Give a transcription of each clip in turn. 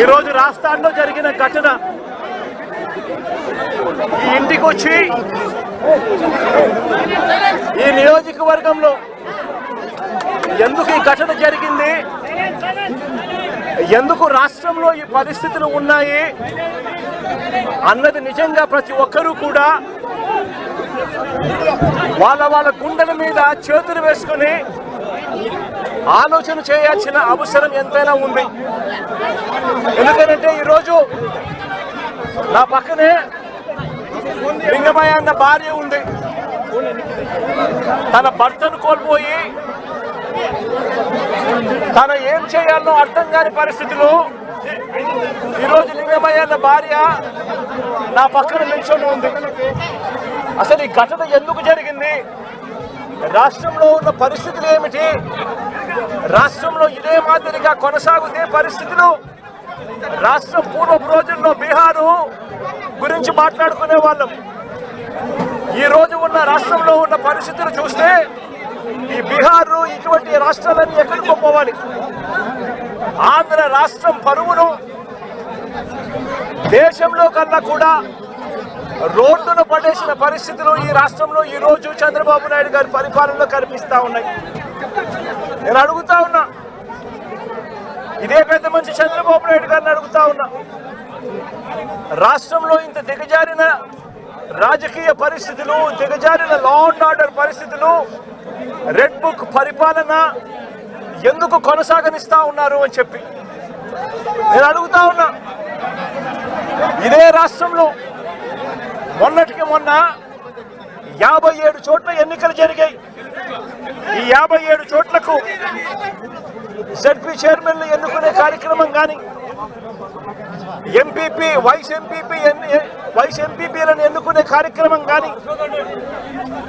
ఈరోజు రాష్ట్రాల్లో జరిగిన ఘటన ఈ ఇంటికి వచ్చి ఈ నియోజకవర్గంలో ఎందుకు ఈ ఘటన జరిగింది, ఎందుకు రాష్ట్రంలో ఈ పరిస్థితులు ఉన్నాయి అన్నది నిజంగా ప్రతి ఒక్కరూ కూడా వాళ్ళ గుండెల మీద చేతులు వేసుకొని ఆలోచన చేయాల్సిన అవసరం ఎంతైనా ఉంది. ఎందుకంటే ఈరోజు నా పక్కనే లింగమయ్య అన్న భార్య ఉంది. తన భర్తను కోల్పోయి తను ఏం చేయాలో అర్థం కాని పరిస్థితిలో ఈరోజు లింగమయ్య అన్న భార్య నా పక్కన నిల్చొని ఉంది. అసలు ఈ ఘటన ఎందుకు జరిగింది, రాష్ట్రంలో ఉన్న పరిస్థితులు ఏమిటి, రాష్ట్రంలో ఇదే మాదిరిగా కొనసాగుతే పరిస్థితులు రాష్ట్రం పూర్వపు రోజుల్లో బీహారు గురించి మాట్లాడుకునే వాళ్ళం. ఈ రోజు ఉన్న రాష్ట్రంలో ఉన్న పరిస్థితులు చూస్తే ఈ బీహారు ఇటువంటి రాష్ట్రాలన్నీ ఎక్కడికో పోవాలి. ఆంధ్ర రాష్ట్రం పరువును దేశంలో కన్నా కూడా రోడ్డును పడేసిన పరిస్థితులు ఈ రాష్ట్రంలో ఈ రోజు చంద్రబాబు నాయుడు గారి పరిపాలనలో కనిపిస్తా ఉన్నాయి. నేను అడుగుతా ఉన్నా, ఇదే పెద్ద మనిషి చంద్రబాబు నాయుడు గారిని అడుగుతా ఉన్నా, రాష్ట్రంలో ఇంత దిగజారిన రాజకీయ పరిస్థితులు, దిగజారిన లా అండ్ ఆర్డర్ పరిస్థితులు, రెడ్ బుక్ పరిపాలన ఎందుకు కొనసాగనిస్తా ఉన్నారు అని చెప్పి నేను అడుగుతా ఉన్నా. ఇదే రాష్ట్రంలో మొన్నటికి మొన్న 57 చోట్ల ఎన్నికలు జరిగాయి. ఈ 57 చోట్లకు జడ్పీ చైర్మన్లు ఎన్నుకునే కార్యక్రమం కానీ, ఎంపీపీ వైస్ ఎంపీపీలను ఎన్నుకునే కార్యక్రమం కానీ,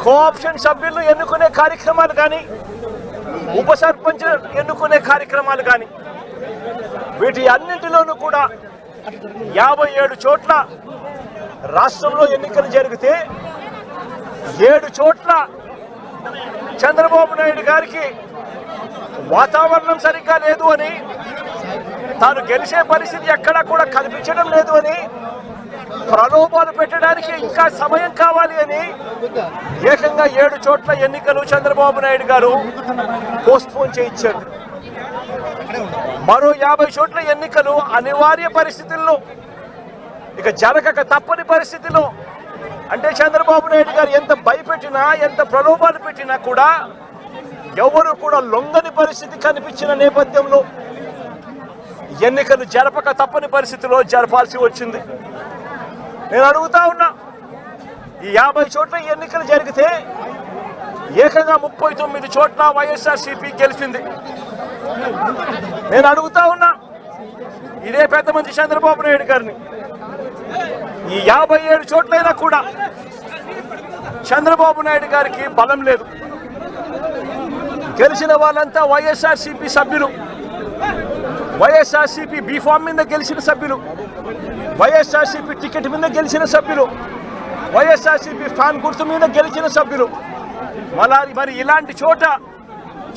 కోఆప్షన్ సభ్యులను ఎన్నుకునే కార్యక్రమాలు కానీ, ఉప సర్పంచ్ ఎన్నుకునే కార్యక్రమాలు కానీ, వీటి అన్నింటిలోనూ కూడా 57 చోట్ల రాష్ట్రంలో ఎన్నికలు జరిగితే 7 చోట్ల చంద్రబాబు నాయుడు గారికి వాతావరణం సరిగ్గా లేదు అని, తాను గెలిచే పరిస్థితి ఎక్కడా కూడా కనిపించడం లేదు అని, ప్రలోభాలు పెట్టడానికి ఇంకా సమయం కావాలి అని ఏకంగా 7 చోట్ల ఎన్నికలు చంద్రబాబు నాయుడు గారు పోస్ట్పోన్ చేయించారు. మరో 50 చోట్ల ఎన్నికలు అనివార్య పరిస్థితుల్లో, ఇక జరగక తప్పని పరిస్థితిలో, అంటే చంద్రబాబు నాయుడు గారు ఎంత భయపెట్టినా ఎంత ప్రలోభాలు పెట్టినా కూడా ఎవరు కూడా లొంగని పరిస్థితి కనిపించిన నేపథ్యంలో ఎన్నికలు జరపక తప్పని పరిస్థితిలో జరపాల్సి వచ్చింది. నేను అడుగుతా ఉన్నా, ఈ 50 చోట్ల ఎన్నికలు జరిగితే ఏకంగా 39 చోట్ల వైఎస్ఆర్సీపీ గెలిచింది. నేను అడుగుతా ఉన్నా ఇదే పెద్ద మంత్రి చంద్రబాబు నాయుడు గారిని, ఈ 57 చోట్లైనా కూడా చంద్రబాబు నాయుడు గారికి బలం లేదు. గెలిచిన వాళ్ళంతా వైఎస్ఆర్సీపీ సభ్యులు, వైఎస్ఆర్సీపీ బీఫామ్ మీద గెలిచిన సభ్యులు, వైఎస్ఆర్సీపీ టికెట్ మీద గెలిచిన సభ్యులు, వైఎస్ఆర్సీపీ ఫ్యాన్ గుర్తు మీద గెలిచిన సభ్యులు. మరి ఇలాంటి చోట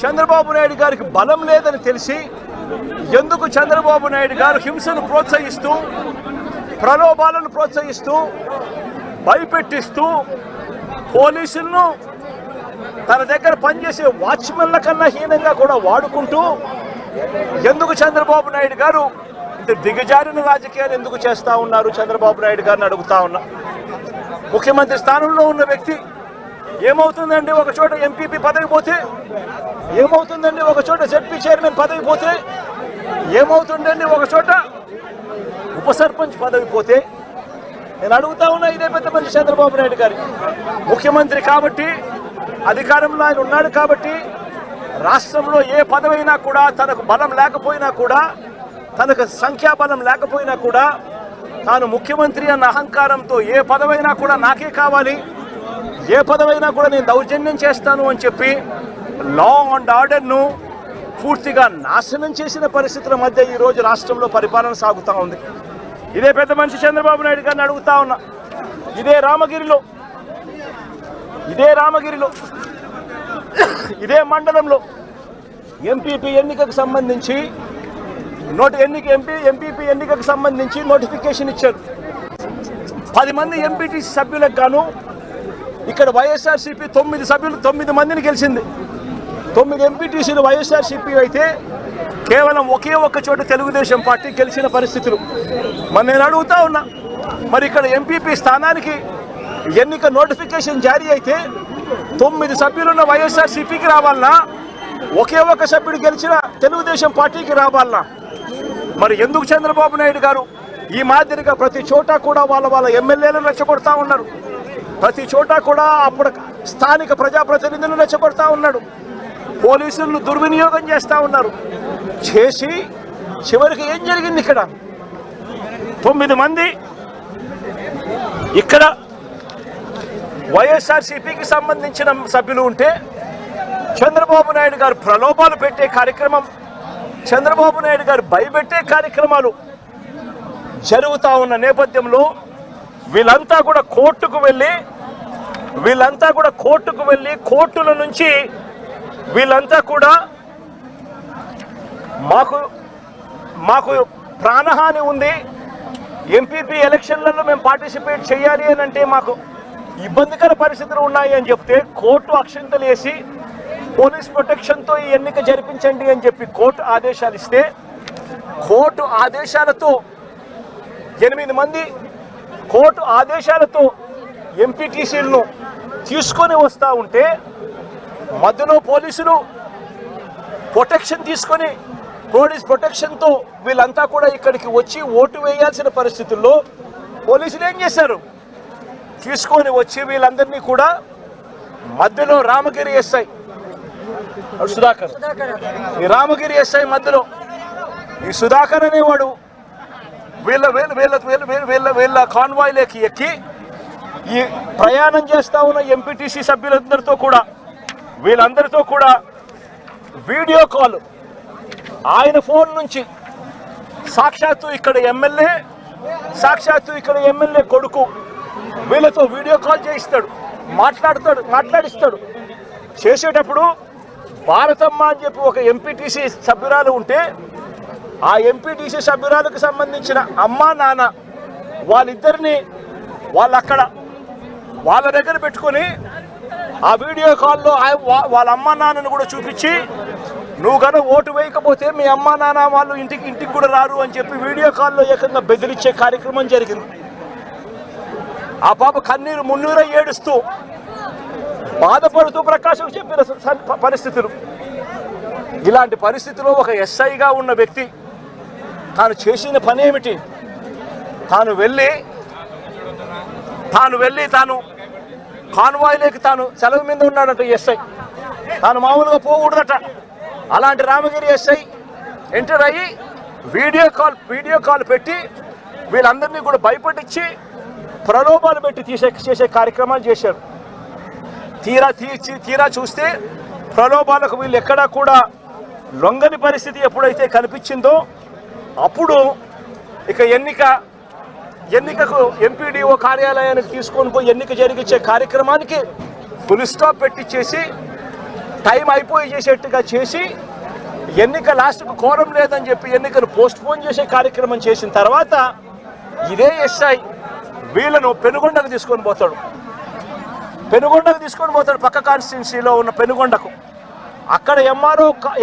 చంద్రబాబు నాయుడు గారికి బలం లేదని తెలిసి ఎందుకు చంద్రబాబు నాయుడు గారు హింసను ప్రోత్సహిస్తూ, ప్రలోభాలను ప్రోత్సహిస్తూ, భయపెట్టిస్తూ, పోలీసులను తన దగ్గర పనిచేసే వాచ్మెన్ల కన్నా హీనంగా కూడా వాడుకుంటూ ఎందుకు చంద్రబాబు నాయుడు గారు ఇంత దిగజారిన రాజకీయాలు ఎందుకు చేస్తూ ఉన్నారు చంద్రబాబు నాయుడు గారిని అడుగుతా ఉన్నా. ముఖ్యమంత్రి స్థానంలో ఉన్న వ్యక్తి ఏమవుతుందండి, ఒక చోట ఎంపీపీ పదవి పోతే ఏమవుతుందండి, ఒక చోట జడ్పీ చైర్మన్ పదవి పోతే ఏమవుతుందండి, ఒక చోట ఉప సర్పంచ్ పదవి పోతే. నేను అడుగుతా ఉన్నా ఇదే పెద్ద మనిషి చంద్రబాబు నాయుడు గారి, ముఖ్యమంత్రి కాబట్టి, అధికారంలో ఆయన ఉన్నాడు కాబట్టి, రాష్ట్రంలో ఏ పదవైనా కూడా తనకు బలం లేకపోయినా కూడా, తనకు సంఖ్యాబలం లేకపోయినా కూడా, తాను ముఖ్యమంత్రి అన్న అహంకారంతో ఏ పదవైనా కూడా నాకే కావాలి, ఏ పదవైనా కూడా నేను దౌర్జన్యం చేస్తాను అని చెప్పి లా అండ్ ఆర్డర్ను పూర్తిగా నాశనం చేసిన పరిస్థితుల మధ్య ఈరోజు రాష్ట్రంలో పరిపాలన సాగుతూ ఉంది. ఇదే పెద్ద మనిషి చంద్రబాబు నాయుడు గారిని అడుగుతా ఉన్నా, ఇదే రామగిరిలో ఇదే మండలంలో ఎంపీపీ ఎన్నికకు సంబంధించి ఎంపీపీ ఎన్నికకు సంబంధించి నోటిఫికేషన్ ఇచ్చారు. 10 మంది ఎంపీటీసీ సభ్యులకు గాను ఇక్కడ వైఎస్ఆర్సీపీ 9 మందిని గెలిచింది. 9 ఎంపీటీసీలు వైఎస్ఆర్సీపీ అయితే కేవలం ఒకే ఒక్క చోట తెలుగుదేశం పార్టీ గెలిచిన పరిస్థితులు. మరి నేను అడుగుతా ఉన్నా, మరి ఇక్కడ ఎంపీపీ స్థానానికి ఎన్నిక నోటిఫికేషన్ జారీ అయితే 9 సభ్యులున్న వైఎస్ఆర్సీపీకి రావాలన్నా, ఒకే ఒక్క సభ్యుడు గెలిచిన తెలుగుదేశం పార్టీకి రావాలన్నా? మరి ఎందుకు చంద్రబాబు నాయుడు గారు ఈ మాదిరిగా ప్రతి చోట కూడా వాళ్ళ ఎమ్మెల్యేలను రెచ్చగొడతా ఉన్నారు, ప్రతి చోట కూడా అప్పుడు స్థానిక ప్రజాప్రతినిధులను రెచ్చగొడతా ఉన్నాడు, పోలీసులను దుర్వినియోగం చేస్తూ ఉన్నారు. చేసి చివరికి ఏం జరిగింది? ఇక్కడ 9 మంది ఇక్కడ వైఎస్ఆర్సీపీకి సంబంధించిన సభ్యులు ఉంటే చంద్రబాబు నాయుడు గారు ప్రలోభాలు పెట్టే కార్యక్రమం, చంద్రబాబు నాయుడు గారు భయపెట్టే కార్యక్రమాలు జరుగుతూ ఉన్న నేపథ్యంలో వీళ్ళంతా కూడా కోర్టుకు వెళ్ళి కోర్టుల నుంచి వీళ్ళంతా కూడా మాకు ప్రాణహాని ఉంది, ఎంపీపీ ఎలక్షన్లలో మేము పార్టిసిపేట్ చేయాలి అని అంటే మాకు ఇబ్బందికర పరిస్థితులు ఉన్నాయి అని చెప్తే కోర్టు అక్షంతలు వేసి పోలీస్ ప్రొటెక్షన్తో ఈ ఎన్నిక జరిపించండి అని చెప్పి కోర్టు ఆదేశాలు ఇస్తే, కోర్టు ఆదేశాలతో 8 మంది కోర్టు ఆదేశాలతో ఎంపీటీసీలను తీసుకొని వస్తూ ఉంటే మధ్యలో పోలీసులు ప్రొటెక్షన్ తీసుకొని పోలీస్ ప్రొటెక్షన్తో వీళ్ళంతా కూడా ఇక్కడికి వచ్చి ఓటు వేయాల్సిన పరిస్థితుల్లో పోలీసులు ఏం చేశారు? తీసుకొని వచ్చి వీళ్ళందరినీ కూడా మధ్యలో రామగిరి ఎస్ఐ సుధాకర్, ఈ రామగిరి ఎస్ఐ మధ్యలో ఈ సుధాకర్ అనేవాడు వీళ్ళ కాన్వాయ్లోకి ఎక్కి ఈ ప్రయాణం చేస్తూ ఉన్న ఎంపీటీసీ సభ్యులందరితో కూడా వీళ్ళందరితో కూడా వీడియో కాల్ ఆయన ఫోన్ నుంచి సాక్షాత్తు ఇక్కడ ఎమ్మెల్యే కొడుకు వీళ్ళతో వీడియో కాల్ చేయిస్తాడు, మాట్లాడిస్తాడు. చేసేటప్పుడు భారతమ్మ అని చెప్పి ఒక ఎంపీటీసీ సభ్యురాలు ఉంటే ఆ ఎంపీటీసీ సభ్యురాలకు సంబంధించిన అమ్మా నాన్న వాళ్ళిద్దరిని వాళ్ళ దగ్గర పెట్టుకొని ఆ వీడియో కాల్లో వాళ్ళ అమ్మా నాన్నను కూడా చూపించి, నువ్వు కనుక ఓటు వేయకపోతే మీ అమ్మా నాన్న వాళ్ళు ఇంటికి కూడా రారు అని చెప్పి వీడియో కాల్లో ఏకంగా బెదిరించే కార్యక్రమం జరిగింది. ఆ పాప కన్నీరు మున్నీరు ఏడుస్తూ బాధపడుతూ ప్రకాశం చెప్పిన పరిస్థితులు. ఇలాంటి పరిస్థితిలో ఒక ఎస్ఐగా ఉన్న వ్యక్తి తాను చేసిన పని ఏమిటి? తాను కాన్వాయ్లోకి తాను సెలవు మీద ఉన్నాడంట ఎస్ఐ, తాను మామూలుగా పోకూడదట. అలాంటి రామగిరి ఎస్ఐ ఎంటర్ అయ్యి వీడియో కాల్ పెట్టి వీళ్ళందరినీ కూడా భయపడించి ప్రలోభాలు పెట్టి చేసే కార్యక్రమాలు చేశారు. తీరా చూస్తే ప్రలోభాలకు వీళ్ళు ఎక్కడా కూడా లొంగని పరిస్థితి ఎప్పుడైతే కనిపించిందో అప్పుడు ఇక ఎన్నికకు ఎంపీడీఓ కార్యాలయానికి తీసుకొని పోయి ఎన్నిక జరిగించే కార్యక్రమానికి ఫుల్ స్టాప్ పెట్టించేసి టైం అయిపోయి చేసేట్టుగా చేసి ఎన్నిక లాస్ట్కు కోరం లేదని చెప్పి ఎన్నికను పోస్ట్పోన్ చేసే కార్యక్రమం చేసిన తర్వాత ఇదే ఎస్ఐ వీళ్ళను పెనుగొండకు తీసుకొని పోతాడు. పక్క కాన్స్టిట్యున్సీలో ఉన్న పెనుగొండకు. అక్కడ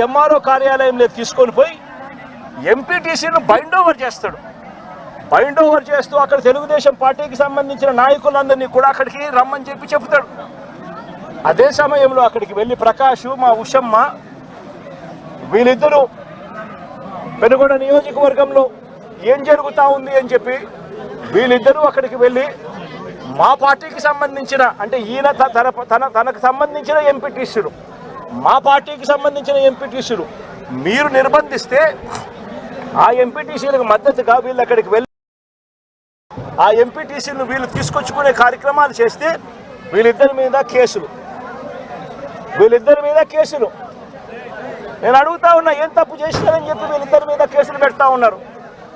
ఎంఆర్ఓ కార్యాలయంలో తీసుకొని పోయి ఎంపీటీసీను బైండ్ ఓవర్ చేస్తూ అక్కడ తెలుగుదేశం పార్టీకి సంబంధించిన నాయకులందరినీ కూడా అక్కడికి రమ్మని చెప్పి చెప్తాడు. అదే సమయంలో అక్కడికి వెళ్ళి ప్రకాష్, మా ఉషమ్మ వీళ్ళిద్దరూ పెనుగొండ నియోజకవర్గంలో ఏం జరుగుతూ ఉంది అని చెప్పి వీళ్ళిద్దరూ అక్కడికి వెళ్ళి మా పార్టీకి సంబంధించిన అంటే ఈయన తనకు సంబంధించిన ఎంపీటీసీలు, మా పార్టీకి సంబంధించిన ఎంపీటీసీలు మీరు నిర్బంధిస్తే ఆ ఎంపీటీసీలకు మద్దతుగా వీళ్ళు అక్కడికి వెళ్ళి ఆ ఎంపీటీసీలను వీళ్ళు తీసుకొచ్చుకునే కార్యక్రమాలు చేస్తే వీళ్ళిద్దరి మీద కేసులు. నేను అడుగుతా ఉన్నా, ఏం తప్పు చేసినారని చెప్పి వీళ్ళిద్దరి మీద కేసులు పెడతా ఉన్నారు.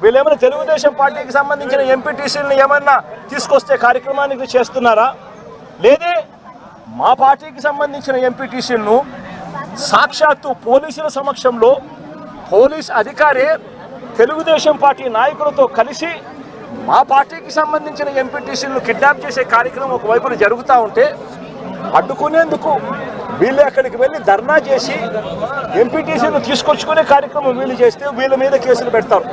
వీళ్ళేమైనా తెలుగుదేశం పార్టీకి సంబంధించిన ఎంపీటీసీలను ఏమన్నా తీసుకొస్తే కార్యక్రమానికి చేస్తున్నారా? లేదే మా పార్టీకి సంబంధించిన ఎంపీటీసీలను సాక్షాత్తు పోలీసుల సమక్షంలో పోలీస్ అధికారే తెలుగుదేశం పార్టీ నాయకులతో కలిసి మా పార్టీకి సంబంధించిన ఎంపీటీసీలను కిడ్నాప్ చేసే కార్యక్రమం ఒకవైపున జరుగుతూ ఉంటే అడ్డుకునేందుకు వీళ్ళు అక్కడికి వెళ్ళి ధర్నా చేసి ఎంపీటీసీలను తీసుకొచ్చుకునే కార్యక్రమం వీళ్ళు చేస్తే వీళ్ళ మీద కేసులు పెడతారు.